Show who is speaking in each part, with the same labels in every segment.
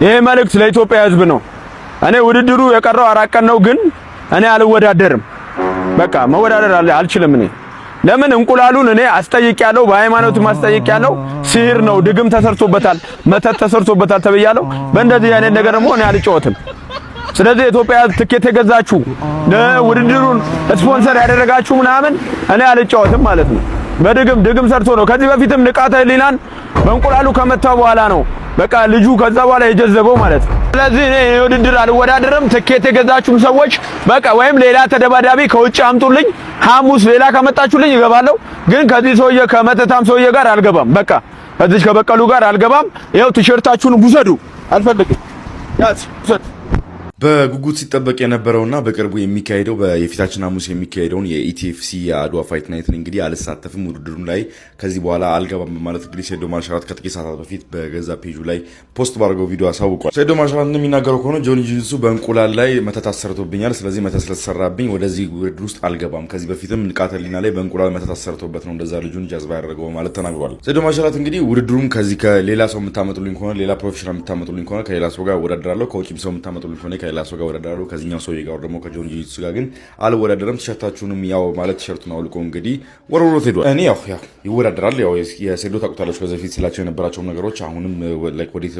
Speaker 1: ይሄ መልእክት ለኢትዮጵያ ህዝብ ነው። እኔ ውድድሩ የቀረው 4 ቀን ነው፣ ግን እኔ አልወዳደርም። በቃ መወዳደር አልችልም። እኔ ለምን እንቁላሉን እኔ አስጠይቂያለሁ፣ በሃይማኖት ማስጠይቂያለሁ። ሲህር ነው፣ ድግም ተሰርቶበታል፣ መተት ተሰርቶበታል ተብያለሁ። በእንደዚህ አይነት ነገር ደግሞ እኔ አልጫወትም። ስለዚህ ኢትዮጵያ ትኬት የገዛችሁ ውድድሩን ስፖንሰር ያደረጋችሁ ምናምን እኔ አልጫወትም ማለት ነው። በድግም ሰርቶ ነው። ከዚህ በፊትም ንቃተ ህሊናን በእንቁላሉ ከመታ በኋላ ነው በቃ ልጁ ከዛ በኋላ የጀዘበው ማለት ነው። ስለዚህ እኔ ውድድር አልወዳደርም። ትኬት የገዛችሁም ሰዎች በቃ ወይም ሌላ ተደባዳቢ ከውጭ አምጡልኝ። ሐሙስ ሌላ ከመጣችሁልኝ እገባለሁ። ግን ከዚህ ሰውዬ ከመተታም ሰውዬ ጋር አልገባም። በቃ ከዚህ ከበቀሉ ጋር አልገባም። ይኸው ቲሸርታችሁን ውሰዱ። አልፈልግም። ያዝ
Speaker 2: በጉጉት ሲጠበቅ የነበረውና በቅርቡ የሚካሄደው የፊታችን ሐሙስ የሚካሄደውን የኢቲኤፍሲ የአድዋ ፋይት ናይትን እንግዲህ አልሳተፍም ውድድሩ ላይ ከዚህ በኋላ አልገባም በማለት እንግዲህ ሴዶ ማርሻላት ከጥቂት ሰዓታት በፊት በገዛ ፔጁ ላይ ፖስት ባደረገው ቪዲዮ አሳውቋል። ሴዶ ማርሻላት እንደሚናገረው ከሆነ ጆኒ ጂጂትሱ በእንቁላል ላይ መተት አሰርቶብኛል፣ ስለዚህ መተት ስለተሰራብኝ ወደዚህ ውድድር ውስጥ አልገባም። ከዚህ በፊትም ንቃተ ህሊና ላይ በእንቁላል መተት አሰርቶበት ነው እንደዛ ልጁን ጃዝባ ያደረገው ማለት ተናግሯል። ሴዶ ማርሻላት እንግዲህ ውድድሩም ከዚህ ከሌላ ሰው የምታመጡልኝ ከሆነ ሌላ ፕሮፌሽናል የምታመጡልኝ ከሆነ ከሌላ ሰው ጋር ወዳደራለሁ፣ ከውጭም ሰው የምታመጡልኝ ከሆነ ከሌላ ሰው ጋር ወዳደራለሁ፣ ከዚህኛው ሰው ጋር ደግሞ ከጆኒ ጂጂትሱ ጋር ግን አልወዳደረም። ቲሸርታችሁንም ያው ማለት ቲሸርቱን አውልቆ እንግዲህ ወርውሮት ሄዷል። እኔ ያው ይወዳደራል። ያው የሴዶ ታውቁታላችሁ ከዚህ በፊት ስላቸው የነበራቸው ነገሮች አሁንም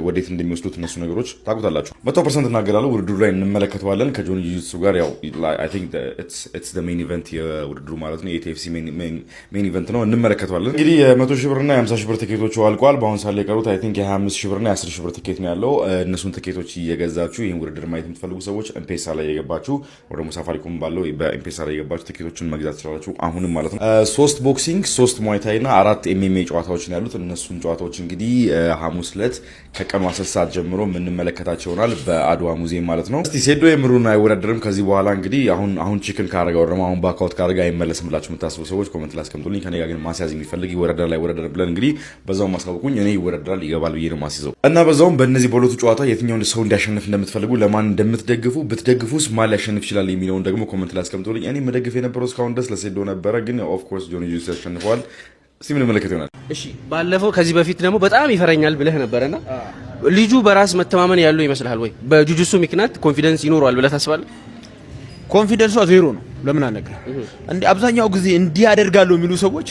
Speaker 2: ወዴት እንደሚወስዱት እነሱ ነገሮች ታውቁታላችሁ። 100% እናገራለሁ። ውድድሩ ላይ እንመለከተዋለን ከጆኒ ጂጂትሱ ጋር። ያው አይ ቲንክ ኢትስ ዘ ሜን ኢቨንት የውድድሩ ማለት ነው። የኢቲኤፍሲ ሜን ኢቨንት ነው። እንመለከተዋለን። እንግዲህ የ100,000 ብርና የ50,000 ብር ቲኬቶች አልቋል። በአሁን ሳለ የቀሩት አይ ቲንክ የ25,000 ብርና የ10,000 ብር ቲኬት ነው ያለው። እነሱን ቲኬቶች እየገዛችሁ ይሄን ውድድር ማየት የምትፈልጉ ሰዎች ኤምፔሳ ላይ የገባችሁ ወደ ሳፋሪኮም ባለው በኤምፔሳ ላይ የገባችሁ ቲኬቶችን መግዛት ትችላላችሁ አሁንም ማለት ነው። 3 ቦክሲንግ፣ 3 ሙዋይታይ እና 4 ኤምኤምኤ ጨዋታዎች ነው ያሉት። እነሱን ጨዋታዎች እንግዲህ ሐሙስ ዕለት ከቀኑ 10 ሰዓት ጀምሮ የምንመለከታቸው ይሆናል በአድዋ ሙዚየም ማለት ነው። እስቲ ሴዶ የምሩን አይወዳደርም ከዚህ በኋላ እንግዲህ አሁን ቺክን ካረጋ ወረማ አሁን ባካውት ካረጋ አይመለስም ብላችሁ የምታስቡ ሰዎች ኮሜንት ላይ አስቀምጡልኝ። ከኔ ጋር ግን ማስያዝ የሚፈልግ ይወዳደራል አይወዳደርም ብለን እንግዲህ በዛው ማሳውቁኝ። እኔ ይወዳደራል ይገባል ብዬ ነው ማስይዘው እና በዛውም በእነዚህ በሁለቱ ጨዋታ የትኛውን ሰው እንዲያሸንፍ እንደምትፈልጉ ለማን እንደምትደግፉ ብትደግፉስ ማን ሊያሸንፍ ይችላል የሚለውን ደግሞ ኮሜንት ላይ አስቀምጡልኝ። እኔ መደግፍ የነበረው እስካሁን ድረስ ለሴዶ ነበረ፣ ግን ኦፍ ኮርስ ጆኒ ጂጂትሱ ያሸንፈዋል። እስቲ ምን መለከት ይሆናል።
Speaker 3: እሺ ባለፈው ከዚህ በፊት ደግሞ በጣም ይፈረኛል ብለህ ነበርና ልጁ በራስ መተማመን ያለው ይመስልሃል ወይ? በጂጂትሱ ምክንያት ኮንፊደንስ ይኖረዋል ብለህ ታስባለህ?
Speaker 4: ኮንፊደንሱ ዜሮ ነው። ለምን አነግርህ እንዴ? አብዛኛው ጊዜ እንዲህ ያደርጋሉ የሚሉ ሰዎች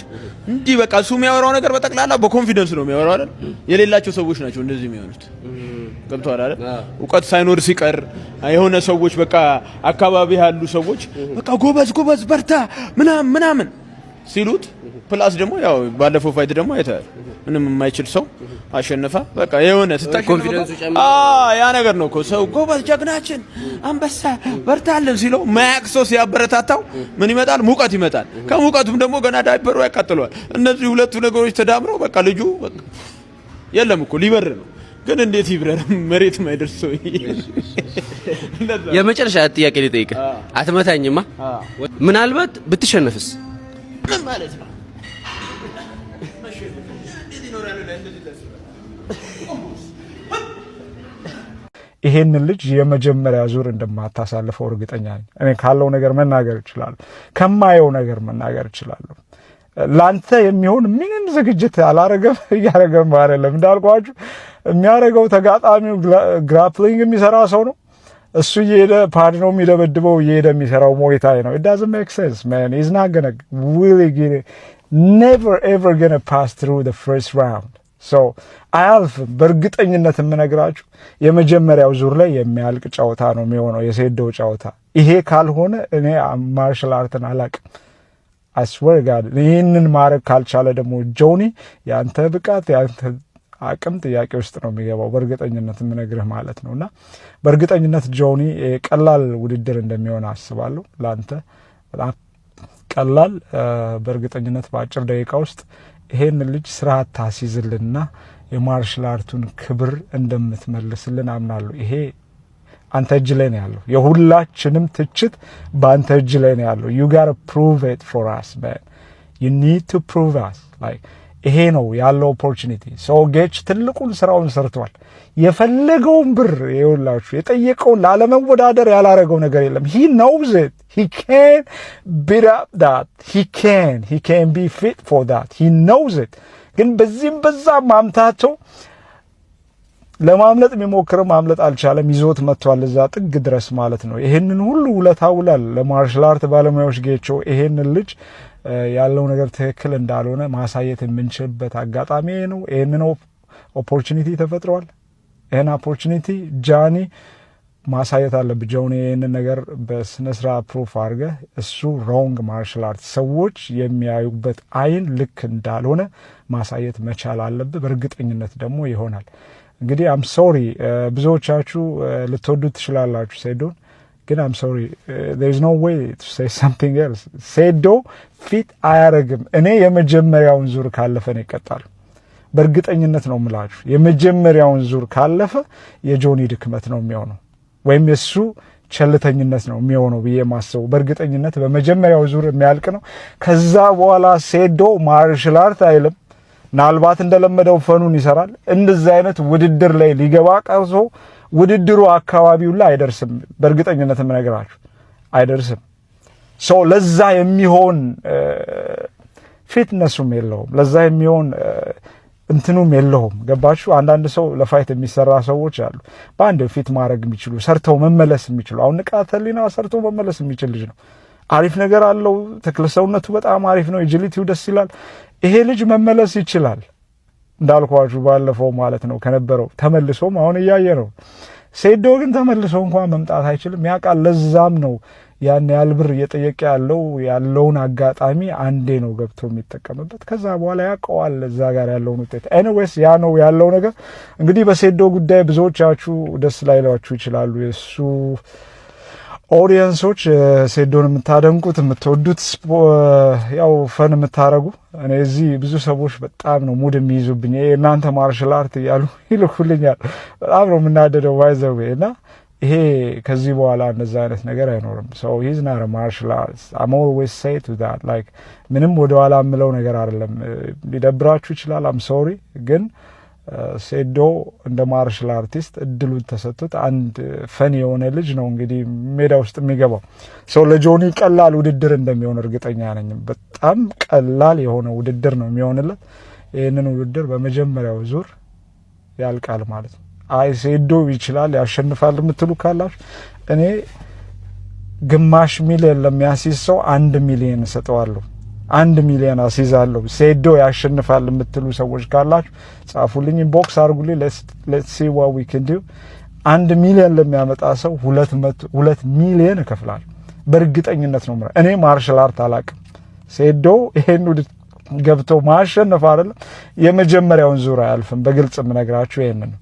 Speaker 4: እንዲህ በቃ እሱ የሚያወራው ነገር በጠቅላላ በኮንፊደንስ ነው የሚያወራው አይደል? የሌላቸው ሰዎች ናቸው እንደዚህ የሚሆኑት። ገብቶሃል አይደል? እውቀት ሳይኖር ሲቀር የሆነ ሰዎች በቃ አካባቢ ያሉ ሰዎች በቃ ጎበዝ በርታ ምናምን ሲሉት ፕላስ ደግሞ ያው ባለፈው ፋይት ደግሞ አይተሃል ምንም የማይችል ሰው አሸነፈ። በቃ የሆነ
Speaker 3: ኮንፊደንሱ ጨምሮ
Speaker 4: ያ ነገር ነው እኮ ሰው ጎበዝ ጀግናችን አንበሳ በርታለን ሲለው ማያቅ ሰው ሲያበረታታው ምን ይመጣል? ሙቀት ይመጣል። ከሙቀቱም ደግሞ ገና ዳይበሩ ያቃጥለዋል። እነዚህ ሁለቱ ነገሮች ተዳምረው በቃ ልጁ የለም እኮ ሊበር ነው። ግን እንዴት ይብረር? መሬት ማይደርስ ሰው።
Speaker 3: የመጨረሻ ጥያቄ ልጠይቅህ። አትመታኝማ? ምናልባት ብትሸነፍስ?
Speaker 4: ምን ማለት ነው?
Speaker 5: ይሄንን ልጅ የመጀመሪያ ዙር እንደማታሳልፈው እርግጠኛ ነኝ። እኔ ካለው ነገር መናገር እችላለሁ፣ ከማየው ነገር መናገር እችላለሁ። ላንተ የሚሆን ምንም ዝግጅት አላረገም፣ እያረገም አይደለም። እንዳልኳችሁ የሚያረገው ተጋጣሚው ግራፕሊንግ የሚሰራ ሰው ነው። እሱ እየሄደ ፓድ ነው የሚደበድበው፣ እየሄደ የሚሰራው ሞይታይ ነው። it doesn't make sense man. He's not gonna really never ever gonna pass through the first round. so አያልፍም። በእርግጠኝነት የምነግራችሁ የመጀመሪያው ዙር ላይ የሚያልቅ ጨዋታ ነው የሚሆነው፣ የሴዶው ጨዋታ። ይሄ ካልሆነ እኔ ማርሻል አርትን አላቅም። I swear God ይህንን ማድረግ ካልቻለ ደግሞ ጆኒ ያንተ ብቃት ያንተ አቅም ጥያቄ ውስጥ ነው የሚገባው፣ በእርግጠኝነት የምነግርህ ማለት ነውና በእርግጠኝነት ጆኒ ቀላል ውድድር እንደሚሆን አስባለሁ። ላንተ በጣም ቀላል በእርግጠኝነት በአጭር ደቂቃ ውስጥ ይሄን ልጅ ስርዓት ታሲዝልና የማርሻል አርቱን ክብር እንደምትመልስልን አምናለሁ። ይሄ አንተ እጅ ላይ ነው ያለው። የሁላችንም ትችት በአንተ እጅ ላይ ነው ያለው። you got to prove it for us man. you need to prove us like ይሄ ነው ያለው ኦፖርቹኒቲ። ሶ ጌች ትልቁን ስራውን ሰርቷል። የፈለገውን ብር ይውላችሁ የጠየቀውን ላለመወዳደር ያላረገው ነገር የለም። he knows it. he can beat up that. he can be fit for that. he knows it. ግን በዚህም በዛ ማምታቸው ለማምለጥ የሚሞክርም ማምለጥ አልቻለም። ይዞት መጥቷል እዛ ጥግ ድረስ ማለት ነው። ይሄንን ሁሉ ውለታ ውሏል ለማርሻል አርት ባለሙያዎች ጌቾ። ይሄንን ልጅ ያለው ነገር ትክክል እንዳልሆነ ማሳየት የምንችልበት አጋጣሚ ነው። ይሄንን ኦፖርቹኒቲ ተፈጥሯል። ይሄን ኦፖርቹኒቲ ጃኒ ማሳየት አለበት። ጆኒ ይሄንን ነገር በስነ ስርዓት ፕሩፍ አድርገ እሱ ሮንግ ማርሻል አርት ሰዎች የሚያዩበት አይን ልክ እንዳልሆነ ማሳየት መቻል አለበት። በእርግጠኝነት ደግሞ ይሆናል። እንግዲህ አም ሶሪ ብዙዎቻችሁ ልትወዱት ትችላላችሁ ሴዶን፣ ግን አም ሶሪ there is no way to say something else። ሴዶ ፊት አያረግም። እኔ የመጀመሪያውን ዙር ካለፈ ነው ይቀጣል። በእርግጠኝነት ነው የምላችሁ። የመጀመሪያውን ዙር ካለፈ የጆኒ ድክመት ነው የሚሆነው ወይም የሱ ቸልተኝነት ነው የሚሆነው ብዬ ማስበው። በእርግጠኝነት በመጀመሪያው ዙር የሚያልቅ ነው። ከዛ በኋላ ሴዶ ማርሻል አርት አይልም። ምናልባት እንደለመደው ፈኑን ይሰራል። እንደዚህ አይነት ውድድር ላይ ሊገባ ቀርሶ ውድድሩ አካባቢው ላይ አይደርስም። በእርግጠኝነት የምነግራችሁ አይደርስም። ሶ ለዛ የሚሆን ፊትነሱም የለውም። ለዛ የሚሆን እንትኑም የለውም። ገባችሁ? አንዳንድ ሰው ለፋይት የሚሰራ ሰዎች አሉ። በአንድ ፊት ማድረግ የሚችሉ ሰርተው መመለስ የሚችሉ አሁን ንቃተ ህሊና ሰርተው መመለስ የሚችል ልጅ ነው። አሪፍ ነገር አለው። ተክለ ሰውነቱ በጣም አሪፍ ነው። ኤጂሊቲው ደስ ይላል። ይሄ ልጅ መመለስ ይችላል እንዳልኳችሁ ባለፈው ማለት ነው ከነበረው ተመልሶም አሁን እያየ ነው። ሴዶ ግን ተመልሶ እንኳን መምጣት አይችልም። ያውቃል። ለዛም ነው ያን ያህል ብር እየጠየቀ ያለውን አጋጣሚ አንዴ ነው ገብቶ የሚጠቀምበት። ከዛ በኋላ ያውቀዋል እዛ ጋር ያለውን ውጤት። ኤኒዌይስ ያ ነው ያለው ነገር። እንግዲህ በሴዶ ጉዳይ ብዙዎቻችሁ ደስ ላይሏችሁ ይችላሉ። የሱ ኦዲየንሶች ሴዶን የምታደንቁት የምትወዱት ያው ፈን የምታረጉ እኔ እዚህ ብዙ ሰዎች በጣም ነው ሙድ የሚይዙብኝ። እናንተ ማርሻል አርት እያሉ ይልኩልኛል። በጣም ነው የምናደደው ባይዘው እና ይሄ ከዚህ በኋላ እንደዛ አይነት ነገር አይኖርም። ሶ ሂዝ ናት አ ማርሻል አርት አም ኦልዌይስ ሴይ ቱ ዳት ላይክ ምንም ወደ ኋላ የምለው ነገር አይደለም። ሊደብራችሁ ይችላል። አም ሶሪ ግን ሴዶ እንደ ማርሻል አርቲስት እድሉ ተሰጥቶት አንድ ፈን የሆነ ልጅ ነው እንግዲህ ሜዳ ውስጥ የሚገባው። ሶ ለጆኒ ቀላል ውድድር እንደሚሆን እርግጠኛ ነኝ። በጣም ቀላል የሆነ ውድድር ነው የሚሆንለት። ይህንን ውድድር በመጀመሪያው ዙር ያልቃል ማለት ነው። አይ ሴዶ ይችላል ያሸንፋል የምትሉ ካላችሁ እኔ ግማሽ ሚሊዮን ለሚያስይዝ ሰው 1 ሚሊዮን እሰጠዋለሁ። 1 ሚሊዮን አስይዛለሁ። ሴዶ ያሸንፋል የምትሉ ሰዎች ካላችሁ ጻፉልኝ፣ ኢንቦክስ አድርጉልኝ። ሌትስ ሲ ዋት ዊ ካን ዱ። 1 ሚሊዮን ለሚያመጣ ሰው 2 ሚሊዮን እከፍላለሁ። በእርግጠኝነት ነው። እኔ ማርሻል አርት አላውቅም። ሴዶ ይሄን ገብቶ ማሸነፍ አይደለም የመጀመሪያውን ዙር አያልፍም። በግልጽ የምነግራችሁ ይሄንን ነው።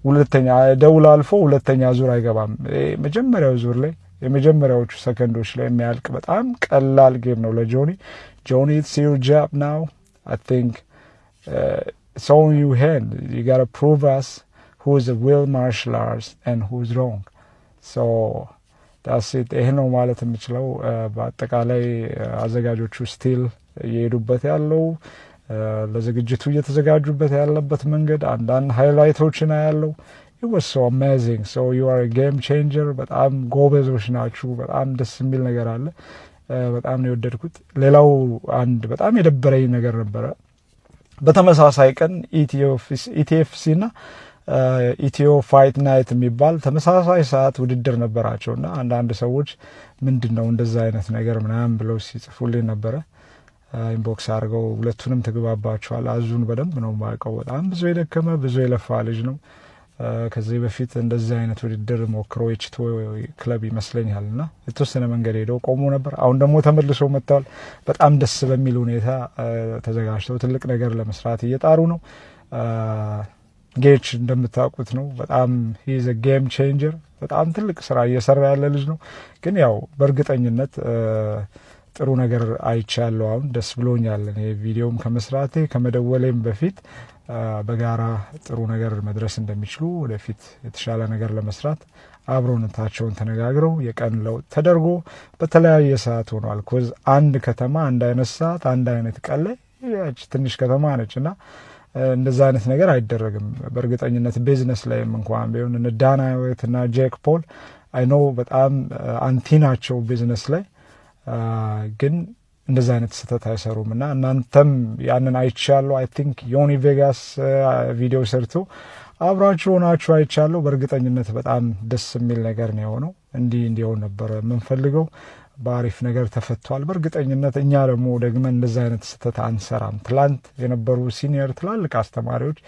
Speaker 5: ሁለተኛ ደውል አልፎ ሁለተኛ ዙር አይገባም። መጀመሪያው ዙር ላይ የመጀመሪያዎቹ ሰከንዶች ላይ የሚያልቅ በጣም ቀላል ጌም ነው ለጆኒ። ጆኒ it's your job now. I think it's on your hand. You got to prove us who is a real martial arts and who is wrong. So that's it. ይሄ ነው ማለት የምችለው። በአጠቃላይ አዘጋጆቹ ስቲል እየሄዱበት ያለው ለዝግጅቱ እየተዘጋጁበት ያለበት መንገድ አንዳንድ ሃይላይቶችን ያለው it was so amazing. So you are a game changer. በጣም ጎበዞች ናችሁ። በጣም ደስ የሚል ነገር አለ። በጣም ነው የወደድኩት። ሌላው አንድ በጣም የደበረኝ ነገር ነበረ። በተመሳሳይ ቀን ኢቲኤፍሲ እና ኢትዮ ፋይት ናይት የሚባል ተመሳሳይ ሰዓት ውድድር ነበራቸውና አንዳንድ ሰዎች ምንድነው እንደዛ አይነት ነገር ምናምን ብለው ሲጽፉልኝ ነበረ። ኢንቦክስ አድርገው ሁለቱንም ተግባባቸዋል። አዙን በደንብ ነው የማውቀው። በጣም ብዙ የደከመ ብዙ የለፋ ልጅ ነው። ከዚህ በፊት እንደዚህ አይነት ውድድር ሞክሮ የችቶ ክለብ ይመስለኛልና የተወሰነ መንገድ ሄደው ቆሞ ነበር። አሁን ደግሞ ተመልሶ መጥተዋል። በጣም ደስ በሚል ሁኔታ ተዘጋጅተው ትልቅ ነገር ለመስራት እየጣሩ ነው። ጌች እንደምታውቁት ነው። በጣም ሂዝ አ ጌም ቼንጀር። በጣም ትልቅ ስራ እየሰራ ያለ ልጅ ነው። ግን ያው በእርግጠኝነት ጥሩ ነገር አይቻለሁ። አሁን ደስ ብሎኛል። እኔ ቪዲዮም ከመስራቴ ከመደወሌም በፊት በጋራ ጥሩ ነገር መድረስ እንደሚችሉ ወደፊት የተሻለ ነገር ለመስራት አብሮነታቸውን ተነጋግረው የቀን ለውጥ ተደርጎ በተለያየ ሰዓት ሆኗል። ኮዝ አንድ ከተማ አንድ አይነት ሰዓት አንድ አይነት ቀን ላይ ያች ትንሽ ከተማ ነችና እንደዛ አይነት ነገር አይደረግም። በእርግጠኝነት ቢዝነስ ላይም እንኳን ቢሆን እነ ዳና ዋይት እና ጄክ ፖል አይ ኖ በጣም አንቲ ናቸው ቢዝነስ ላይ ግን እንደዛ አይነት ስህተት አይሰሩም እና እናንተም ያንን አይቻለሁ። አይ ቲንክ ዮኒ ቬጋስ ቪዲዮ ሰርቶ አብራችሁ ሆናችሁ አይቻለሁ። በእርግጠኝነት በጣም ደስ የሚል ነገር ነው የሆነው። እንዲሆን ነበር የምንፈልገው። በአሪፍ ነገር ተፈቷል። በእርግጠኝነት እኛ ደግሞ ደግመን እንደዛ አይነት ስህተት አንሰራም። ትላንት የነበሩ ሲኒየር ትላልቅ አስተማሪዎች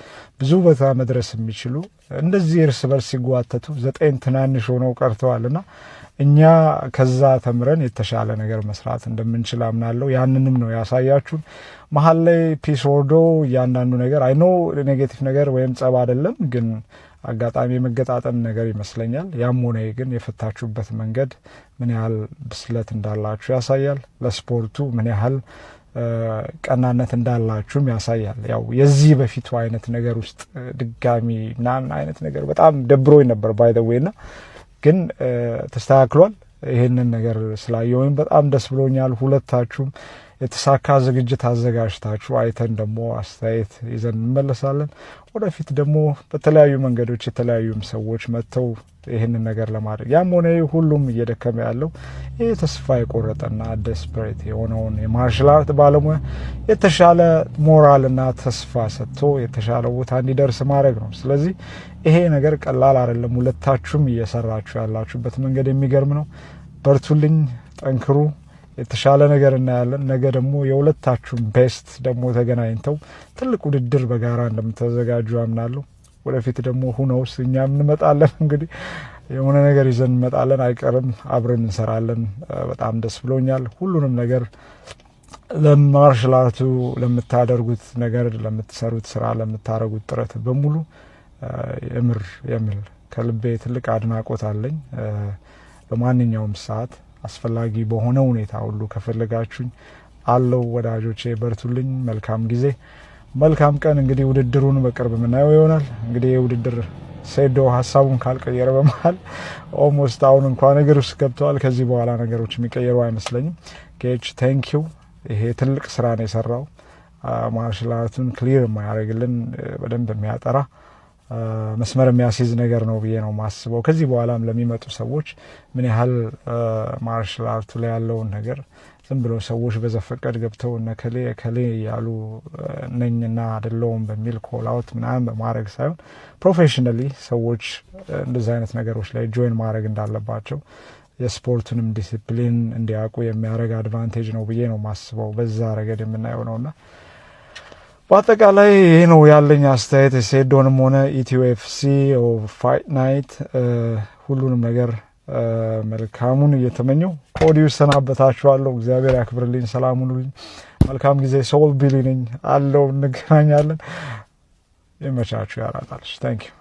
Speaker 5: ብዙ ቦታ መድረስ የሚችሉ እንደዚህ እርስ በርስ ሲጓተቱ 9 ትናንሽ ሆነው ቀርተዋልና እኛ ከዛ ተምረን የተሻለ ነገር መስራት እንደምንችል አምናለሁ። ያንንም ነው ያሳያችሁን። መሀል ላይ ፒስ ወርዶ እያንዳንዱ ነገር አይ ኖ ኔጌቲቭ ነገር ወይም ጸብ አይደለም፣ ግን አጋጣሚ የመገጣጠም ነገር ይመስለኛል። ያም ሆነ ግን የፈታችሁበት መንገድ ምን ያህል ብስለት እንዳላችሁ ያሳያል። ለስፖርቱ ምን ያህል ቀናነት እንዳላችሁም ያሳያል። ያው የዚህ በፊቱ አይነት ነገር ውስጥ ድጋሚ ምናምን አይነት ነገር በጣም ደብሮኝ ነበር ባይ ዘ ዌይ ና ግን ተስተካክሏል። ይሄንን ነገር ስላየሁኝ በጣም ደስ ብሎኛል። ሁለታችሁም የተሳካ ዝግጅት አዘጋጅታችሁ አይተን ደግሞ አስተያየት ይዘን እንመለሳለን። ወደፊት ደግሞ በተለያዩ መንገዶች የተለያዩም ሰዎች መጥተው ይህንን ነገር ለማድረግ ያም ሆነ ሁሉም እየደከመ ያለው ይህ ተስፋ የቆረጠና ዴስፐሬት የሆነውን የማርሻል አርት ባለሙያ የተሻለ ሞራልና ተስፋ ሰጥቶ የተሻለ ቦታ እንዲደርስ ማድረግ ነው። ስለዚህ ይሄ ነገር ቀላል አይደለም። ሁለታችሁም እየሰራችሁ ያላችሁበት መንገድ የሚገርም ነው። በርቱልኝ፣ ጠንክሩ። የተሻለ ነገር እናያለን። ነገ ደግሞ የሁለታችሁም ቤስት ደግሞ ተገናኝተው ትልቅ ውድድር በጋራ እንደምታዘጋጁ አምናለሁ። ወደፊት ደግሞ ሁነውስ እኛም እንመጣለን። እንግዲህ የሆነ ነገር ይዘን እንመጣለን፣ አይቀርም። አብረን እንሰራለን። በጣም ደስ ብሎኛል። ሁሉንም ነገር ለማርሻል አርቱ ለምታደርጉት ነገር፣ ለምትሰሩት ስራ፣ ለምታደርጉት ጥረት በሙሉ የምር ከልቤ ትልቅ አድናቆት አለኝ። በማንኛውም ሰዓት አስፈላጊ በሆነ ሁኔታ ሁሉ ከፈለጋችሁኝ አለው። ወዳጆቼ በርቱልኝ። መልካም ጊዜ፣ መልካም ቀን። እንግዲህ ውድድሩን በቅርብ የምናየው ይሆናል። እንግዲህ የውድድር ሴዶ ሀሳቡን ካልቀየረ በመሀል ኦልሞስት አሁን እንኳን ነገር ውስጥ ገብተዋል። ከዚህ በኋላ ነገሮች የሚቀየሩ አይመስለኝም። ኬች ቴንኪዩ። ይሄ ትልቅ ስራ ነው የሰራው። ማርሻል አርቱን ክሊር የማያደርግልን በደንብ የሚያጠራ መስመር የሚያስይዝ ነገር ነው ብዬ ነው ማስበው። ከዚህ በኋላም ለሚመጡ ሰዎች ምን ያህል ማርሻል አርቱ ላይ ያለውን ነገር ዝም ብለው ሰዎች በዘፈቀድ ገብተው ከሌ ያሉ ነኝና አይደለውም በሚል ኮል አውት ምናምን በማድረግ ሳይሆን ፕሮፌሽናሊ ሰዎች እንደዚህ አይነት ነገሮች ላይ ጆይን ማድረግ እንዳለባቸው የስፖርቱንም ዲሲፕሊን እንዲያውቁ የሚያደርግ አድቫንቴጅ ነው ብዬ ነው ማስበው። በዛ ረገድ የምናየው ነውና በአጠቃላይ ይሄ ነው ያለኝ አስተያየት። ሴዶንም ሆነ ኢትዮ ኤፍሲ ፋይት ናይት ሁሉንም ነገር መልካሙን እየተመኘው ከወዲሁ ሰናበታችኋለሁ። እግዚአብሔር ያክብርልኝ። ሰላም ሁኑልኝ። መልካም ጊዜ። ሶል ቢሊ ነኝ አለው። እንገናኛለን። ይመቻችሁ። ያራጣልሽ። ታንክ ዩ